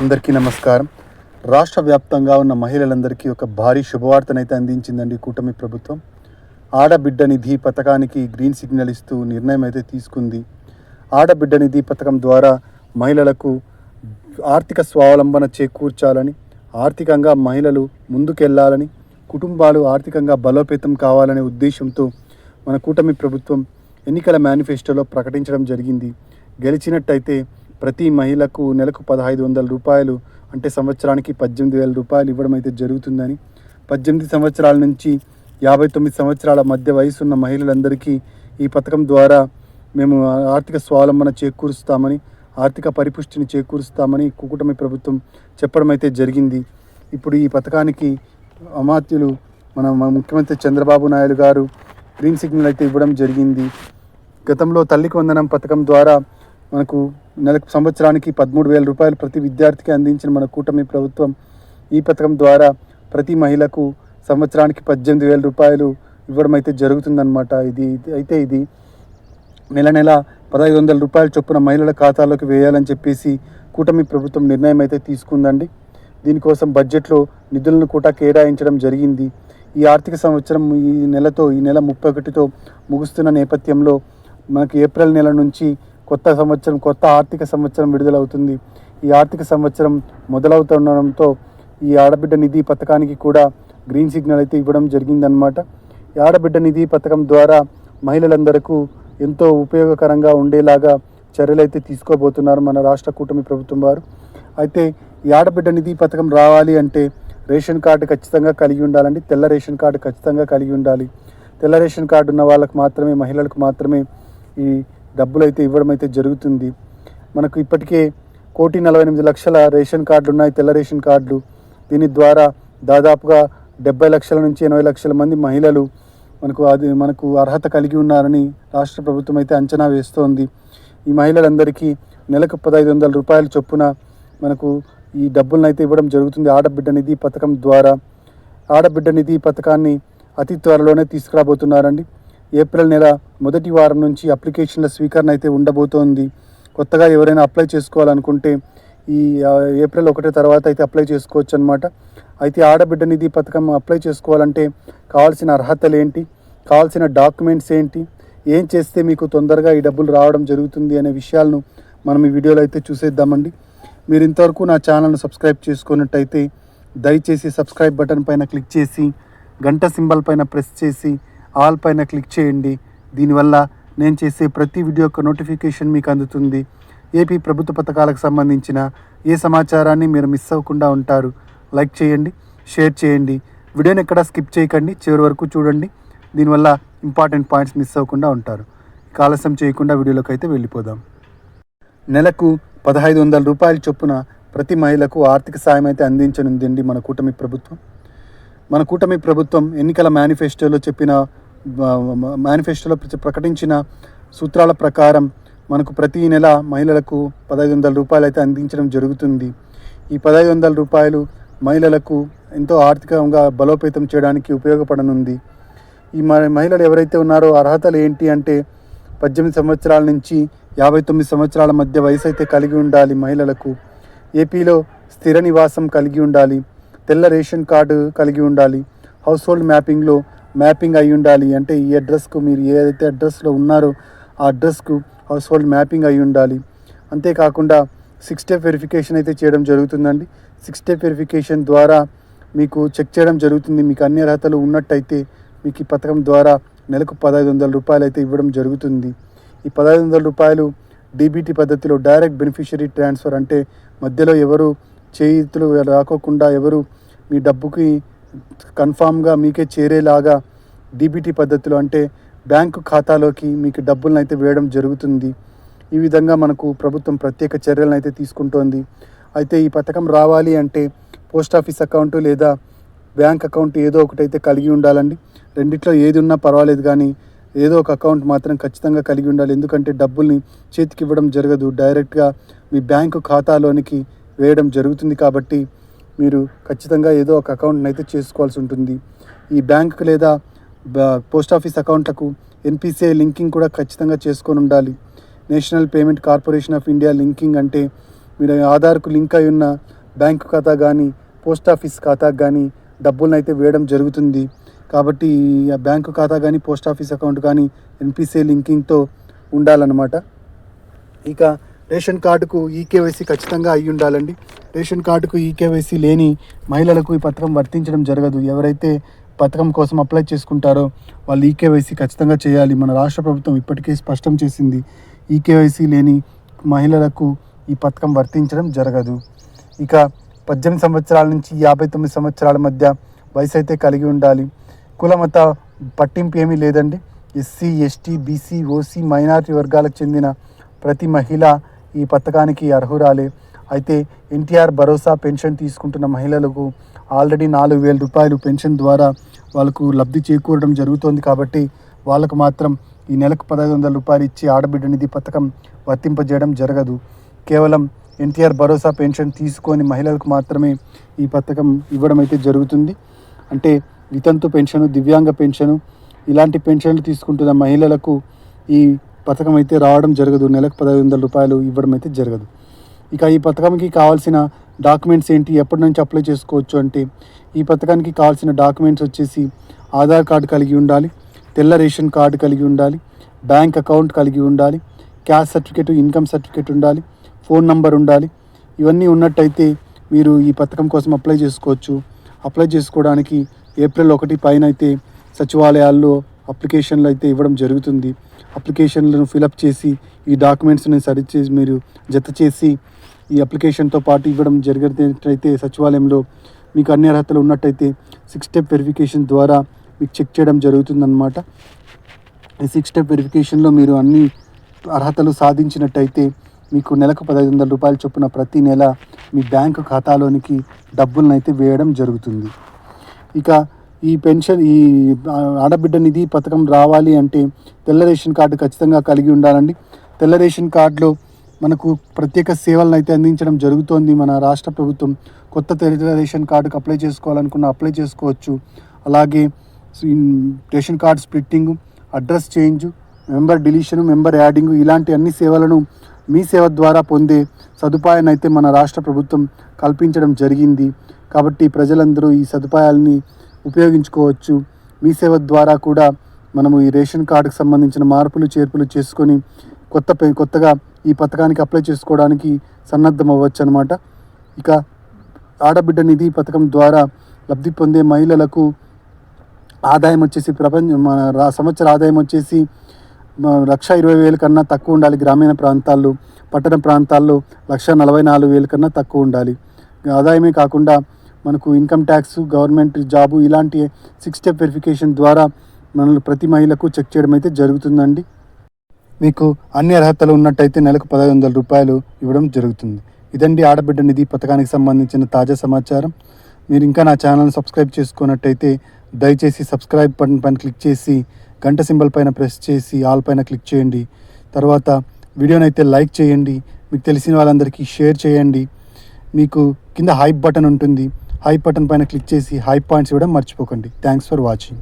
అందరికీ నమస్కారం. రాష్ట్ర వ్యాప్తంగా ఉన్న మహిళలందరికీ ఒక భారీ శుభవార్తనైతే అందించిందండి కూటమి ప్రభుత్వం. ఆడబిడ్డ నిధి పథకానికి గ్రీన్ సిగ్నల్ ఇస్తూ నిర్ణయం అయితే తీసుకుంది. ఆడబిడ్డ నిధి పథకం ద్వారా మహిళలకు ఆర్థిక స్వావలంబన చేకూర్చాలని, ఆర్థికంగా మహిళలు ముందుకెళ్లాలని, కుటుంబాలు ఆర్థికంగా బలోపేతం కావాలనే ఉద్దేశంతో మన కూటమి ప్రభుత్వం ఎన్నికల మేనిఫెస్టోలో ప్రకటించడం జరిగింది. గెలిచినట్టయితే ప్రతి మహిళకు నెలకు 1,500 రూపాయలు, అంటే సంవత్సరానికి 18,000 రూపాయలు ఇవ్వడం అయితే జరుగుతుందని, 18 సంవత్సరాల నుంచి 59 సంవత్సరాల మధ్య వయసున్న మహిళలందరికీ ఈ పథకం ద్వారా మేము ఆర్థిక స్వావలంబన చేకూరుస్తామని, ఆర్థిక పరిపుష్టిని చేకూరుస్తామని కూటమి ప్రభుత్వం చెప్పడం అయితే జరిగింది. ఇప్పుడు ఈ పథకానికి అమాత్యులు మన ముఖ్యమంత్రి చంద్రబాబు నాయుడు గారు గ్రీన్ సిగ్నల్ అయితే ఇవ్వడం జరిగింది. గతంలో తల్లికి వందనం పథకం ద్వారా మనకు నెలకు సంవత్సరానికి 13,000 రూపాయలు ప్రతి విద్యార్థికి అందించిన మన కూటమి ప్రభుత్వం ఈ పథకం ద్వారా ప్రతి మహిళకు సంవత్సరానికి 18,000 రూపాయలు ఇవ్వడం అయితే జరుగుతుందన్నమాట. ఇది నెల 1,500 రూపాయల చొప్పున మహిళల ఖాతాలోకి వేయాలని చెప్పేసి కూటమి ప్రభుత్వం నిర్ణయం అయితే తీసుకుందండి. దీనికోసం బడ్జెట్లో నిధులను కూడా కేటాయించడం జరిగింది. ఈ ఆర్థిక సంవత్సరం ఈ నెల 31తో ముగుస్తున్న నేపథ్యంలో మనకి ఏప్రిల్ నెల నుంచి కొత్త ఆర్థిక సంవత్సరం విడుదలవుతుంది. ఈ ఆర్థిక సంవత్సరం మొదలవుతుండడంతో ఈ ఆడబిడ్డ నిధి పథకానికి కూడా గ్రీన్ సిగ్నల్ అయితే ఇవ్వడం జరిగిందనమాట. ఈ ఆడబిడ్డ నిధి పథకం ద్వారా మహిళలందరికీ ఎంతో ఉపయోగకరంగా ఉండేలాగా చర్యలు అయితే తీసుకోబోతున్నారు మన రాష్ట్ర కూటమి ప్రభుత్వం వారు. అయితే ఈ ఆడబిడ్డ నిధి పథకం రావాలి అంటే రేషన్ కార్డు ఖచ్చితంగా కలిగి ఉండాలండి. తెల్ల రేషన్ కార్డు ఖచ్చితంగా కలిగి ఉండాలి. తెల్ల రేషన్ కార్డు ఉన్న వాళ్ళకు మాత్రమే, మహిళలకు మాత్రమే ఈ డబ్బులు అయితే ఇవ్వడం అయితే జరుగుతుంది. మనకు ఇప్పటికే 1,48,00,000 రేషన్ కార్డులు ఉన్నాయి, తెల్ల రేషన్ కార్డులు. దీని ద్వారా దాదాపుగా 70 లక్షల నుంచి 80 లక్షల మంది మహిళలు మనకు అర్హత కలిగి ఉన్నారని రాష్ట్ర ప్రభుత్వం అయితే అంచనా వేస్తోంది. ఈ మహిళలందరికీ నెలకు 1,500 రూపాయల చొప్పున మనకు ఈ డబ్బులను అయితే ఇవ్వడం జరుగుతుంది ఆడబిడ్డ నిధి పథకం ద్వారా. ఆడబిడ్డ నిధి పథకాన్ని అతి త్వరలోనే తీసుకురాబోతున్నారండి. ఏప్రిల్ నెల మొదటి వారం నుంచి అప్లికేషన్ల స్వీకరణ అయితే ఉండబోతోంది. కొత్తగా ఎవరైనా అప్లై చేసుకోవాలనుకుంటే ఈ ఏప్రిల్ 1 తర్వాత అయితే అప్లై చేసుకోవచ్చు అనమాట. అయితే ఆడబిడ్డ నిధి పథకం అప్లై చేసుకోవాలంటే కావాల్సిన అర్హతలు ఏంటి, కావాల్సిన డాక్యుమెంట్స్ ఏంటి, ఏం చేస్తే మీకు తొందరగా ఈ డబ్బులు రావడం జరుగుతుంది అనే విషయాలను మనం ఈ వీడియోలో అయితే చూసేద్దామండి. మీరు ఇంతవరకు నా ఛానల్ను సబ్స్క్రైబ్ చేసుకున్నట్టయితే దయచేసి సబ్స్క్రైబ్ బటన్ పైన క్లిక్ చేసి గంట సింబల్ పైన ప్రెస్ చేసి ఆల్ పైన క్లిక్ చేయండి. దీనివల్ల నేను చేసే ప్రతి వీడియో యొక్క నోటిఫికేషన్ మీకు అందుతుంది. ఏపీ ప్రభుత్వ పథకాలకు సంబంధించిన ఏ సమాచారాన్ని మీరు మిస్ అవ్వకుండా ఉంటారు. లైక్ చేయండి, షేర్ చేయండి, వీడియోని ఎక్కడ స్కిప్ చేయకండి, చివరి వరకు చూడండి. దీనివల్ల ఇంపార్టెంట్ పాయింట్స్ మిస్ అవ్వకుండా ఉంటారు. ఆలస్యం చేయకుండా వీడియోలోకి అయితే వెళ్ళిపోదాం. నెలకు 1,500 రూపాయల చొప్పున ప్రతి మహిళకు ఆర్థిక సాయం అయితే అందించనుందండి మన కూటమి ప్రభుత్వం. మన కూటమి ప్రభుత్వం ఎన్నికల మేనిఫెస్టోలో ప్రకటించిన సూత్రాల ప్రకారం మనకు ప్రతి నెల మహిళలకు 1,500 రూపాయలు అయితే అందించడం జరుగుతుంది. ఈ 1,500 రూపాయలు మహిళలకు ఎంతో ఆర్థికంగా బలోపేతం చేయడానికి ఉపయోగపడనుంది. ఈ మహిళలు ఎవరైతే ఉన్నారో అర్హతలు ఏంటి అంటే 18 సంవత్సరాల నుంచి 59 సంవత్సరాల మధ్య వయసు అయితే కలిగి ఉండాలి మహిళలకు. ఏపీలో స్థిర నివాసం కలిగి ఉండాలి. తెల్ల రేషన్ కార్డు కలిగి ఉండాలి. హౌస్ హోల్డ్ మ్యాపింగ్ అయి ఉండాలి. అంటే ఈ అడ్రస్కు మీరు ఏదైతే అడ్రస్లో ఉన్నారో ఆ అడ్రస్కు హౌస్ హోల్డ్ మ్యాపింగ్ అయి ఉండాలి. అంతేకాకుండా 6 స్టెప్ వెరిఫికేషన్ అయితే చేయడం జరుగుతుందండి. 6 స్టెప్ వెరిఫికేషన్ ద్వారా మీకు చెక్ చేయడం జరుగుతుంది. మీకు అన్ని అర్హతలు ఉన్నట్టయితే మీకు ఈ పథకం ద్వారా నెలకు 1,500 రూపాయలు అయితే ఇవ్వడం జరుగుతుంది. ఈ 1,500 రూపాయలు డీబీటీ పద్ధతిలో డైరెక్ట్ బెనిఫిషరీ ట్రాన్స్ఫర్, అంటే మధ్యలో ఎవరు చేతులు రాకోకుండా ఎవరు మీ డబ్బుకి కన్ఫామ్గా మీకే చేరేలాగా డీబీటీ పద్ధతిలో, అంటే బ్యాంకు ఖాతాలోకి మీకు డబ్బులను అయితే వేయడం జరుగుతుంది. ఈ విధంగా మనకు ప్రభుత్వం ప్రత్యేక చర్యలను అయితే తీసుకుంటోంది. అయితే ఈ పథకం రావాలి అంటే పోస్ట్ ఆఫీస్ అకౌంటు లేదా బ్యాంక్ అకౌంట్ ఏదో ఒకటైతే కలిగి ఉండాలండి. రెండిట్లో ఏది ఉన్నా పర్వాలేదు, కానీ ఏదో ఒక అకౌంట్ మాత్రం ఖచ్చితంగా కలిగి ఉండాలి. ఎందుకంటే డబ్బుల్ని చేతికి ఇవ్వడం జరగదు, డైరెక్ట్గా మీ బ్యాంకు ఖాతాలోనికి వేయడం జరుగుతుంది. కాబట్టి మీరు ఖచ్చితంగా ఏదో ఒక అకౌంట్ని అయితే చేసుకోవాల్సి ఉంటుంది. ఈ బ్యాంకు లేదా పోస్ట్ ఆఫీస్ అకౌంట్లకు ఎన్పిసిఐ లింకింగ్ కూడా ఖచ్చితంగా చేసుకొని ఉండాలి. National payment corporation of India linking అంటే మీరు ఆధార్కు లింక్ అయి ఉన్న బ్యాంకు ఖాతా కానీ పోస్ట్ ఆఫీస్ ఖాతాకు కానీ డబ్బులను అయితే వేయడం జరుగుతుంది. కాబట్టి ఆ బ్యాంకు ఖాతా కానీ పోస్ట్ ఆఫీస్ అకౌంట్ కానీ ఎన్పిసిఐ లింకింగ్తో ఉండాలన్నమాట. ఇక రేషన్ కార్డుకు ఈకేవైసీ ఖచ్చితంగా అయి ఉండాలండి. రేషన్ కార్డుకు ఈకేవైసీ లేని మహిళలకు ఈ పథకం వర్తించడం జరగదు. ఎవరైతే పథకం కోసం అప్లై చేసుకుంటారో వాళ్ళు ఈకేవైసీ ఖచ్చితంగా చేయాలి. మన రాష్ట్ర ప్రభుత్వం ఇప్పటికే స్పష్టం చేసింది, ఈకేవైసీ లేని మహిళలకు ఈ పథకం వర్తించడం జరగదు. ఇక 18 సంవత్సరాల నుంచి 59 సంవత్సరాల మధ్య వయసు అయితే కలిగి ఉండాలి. కులమత పట్టింపు ఏమీ లేదండి. SC, ST, BC, OC, minority వర్గాలకు చెందిన ప్రతి మహిళ ఈ పథకానికి అర్హురాలే. అయితే ఎన్టీఆర్ భరోసా పెన్షన్ తీసుకుంటున్న మహిళలకు ఆల్రెడీ 4,000 రూపాయలు పెన్షన్ ద్వారా వాళ్ళకు లబ్ధి చేకూరడం జరుగుతోంది. కాబట్టి వాళ్ళకు మాత్రం ఈ నెలకు 1,500 రూపాయలు ఇచ్చి ఆడబిడ్డ నిధి పథకం వర్తింపజేయడం జరగదు. కేవలం ఎన్టీఆర్ భరోసా పెన్షన్ తీసుకొని మహిళలకు మాత్రమే ఈ పథకం ఇవ్వడం అయితే జరుగుతుంది. అంటే వితంతు పెన్షను, దివ్యాంగ పెన్షను ఇలాంటి పెన్షన్లు తీసుకుంటున్న మహిళలకు ఈ పథకం అయితే రావడం జరగదు. నెలకు 1,500 రూపాయలు ఇవ్వడం అయితే జరగదు. ఇక ఈ పథకంకి కావాల్సిన డాక్యుమెంట్స్ ఏంటి, ఎప్పటి నుంచి అప్లై చేసుకోవచ్చు అంటే, ఈ పథకానికి కావాల్సిన డాక్యుమెంట్స్ వచ్చేసి ఆధార్ కార్డు కలిగి ఉండాలి, తెల్ల రేషన్ కార్డు కలిగి ఉండాలి, బ్యాంక్ అకౌంట్ కలిగి ఉండాలి, క్యాస్ట్ సర్టిఫికేట్, ఇన్కమ్ సర్టిఫికేట్ ఉండాలి, ఫోన్ నంబర్ ఉండాలి. ఇవన్నీ ఉన్నట్టయితే మీరు ఈ పథకం కోసం అప్లై చేసుకోవచ్చు. అప్లై చేసుకోవడానికి ఏప్రిల్ 1 పైన అయితే సచివాలయాల్లో అప్లికేషన్లు అయితే ఇవ్వడం జరుగుతుంది. అప్లికేషన్లను ఫిలప్ చేసి ఈ డాక్యుమెంట్స్ని సరిచేసి మీరు జత చేసి ఈ అప్లికేషన్తో పాటు ఇవ్వడం జరిగినట్లయితే సచివాలయంలో మీకు అన్ని అర్హతలు ఉన్నట్టయితే 6 స్టెప్ వెరిఫికేషన్ ద్వారా మీకు చెక్ చేయడం జరుగుతుందన్నమాట. ఈ 6 స్టెప్ వెరిఫికేషన్లో మీరు అన్ని అర్హతలు సాధించినట్టయితే మీకు నెలకు 1,500 రూపాయల చొప్పున ప్రతి నెల మీ బ్యాంకు ఖాతాలోనికి డబ్బులను అయితే వేయడం జరుగుతుంది. ఇక ఈ పెన్షన్, ఈ ఆడబిడ్డ నిధి పథకం రావాలి అంటే తెల్ల రేషన్ కార్డు ఖచ్చితంగా కలిగి ఉండాలండి. తెల్ల రేషన్ కార్డులో మనకు ప్రత్యేక సేవలను అయితే అందించడం జరుగుతోంది మన రాష్ట్ర ప్రభుత్వం. కొత్త తెల్ల రేషన్ కార్డుకు అప్లై చేసుకోవాలనుకున్న అప్లై చేసుకోవచ్చు. అలాగే ration card splitting, address change, member deletion, member adding ఇలాంటి అన్ని సేవలను మీ సేవ ద్వారా పొందే సదుపాయాన్ని అయితే మన రాష్ట్ర ప్రభుత్వం కల్పించడం జరిగింది. కాబట్టి ప్రజలందరూ ఈ సదుపాయాలని ఉపయోగించుకోవచ్చు. మీ సేవ ద్వారా కూడా మనము ఈ రేషన్ కార్డుకు సంబంధించిన మార్పులు చేర్పులు చేసుకొని కొత్తగా ఈ పథకానికి అప్లై చేసుకోవడానికి సన్నద్ధం అవ్వచ్చు అనమాట. ఇక ఆడబిడ్డ నిధి పథకం ద్వారా లబ్ధి పొందే మహిళలకు ఆదాయం వచ్చేసి సంవత్సర ఆదాయం వచ్చేసి 1,20,000 కన్నా తక్కువ ఉండాలి. గ్రామీణ ప్రాంతాల్లో, పట్టణ ప్రాంతాల్లో 1,44,000 కన్నా తక్కువ ఉండాలి. ఆదాయమే కాకుండా మనకు ఇన్కమ్ ట్యాక్స్, గవర్నమెంట్ జాబు ఇలాంటి 6 స్టెప్ వెరిఫికేషన్ ద్వారా మనల్ని ప్రతి మహిళకు చెక్ చేయడం అయితే జరుగుతుందండి. మీకు అన్ని అర్హతలు ఉన్నట్టయితే నెలకు 1,500 రూపాయలు ఇవ్వడం జరుగుతుంది. ఇదండి ఆడబిడ్డ నిధి పథకానికి సంబంధించిన తాజా సమాచారం. మీరు ఇంకా నా ఛానల్ని సబ్స్క్రైబ్ చేసుకున్నట్టయితే దయచేసి సబ్స్క్రైబ్ బటన్ పైన క్లిక్ చేసి గంట సింబల్ పైన ప్రెస్ చేసి ఆల్ పైన క్లిక్ చేయండి. తర్వాత వీడియోని అయితే లైక్ చేయండి. మీకు తెలిసిన వాళ్ళందరికీ షేర్ చేయండి. మీకు కింద హైప్ బటన్ ఉంటుంది. హైప్ బటన్ పైన క్లిక్ చేసి హైప్ పాయింట్స్ ఇవ్వడం మర్చిపోకండి. Thanks for watching.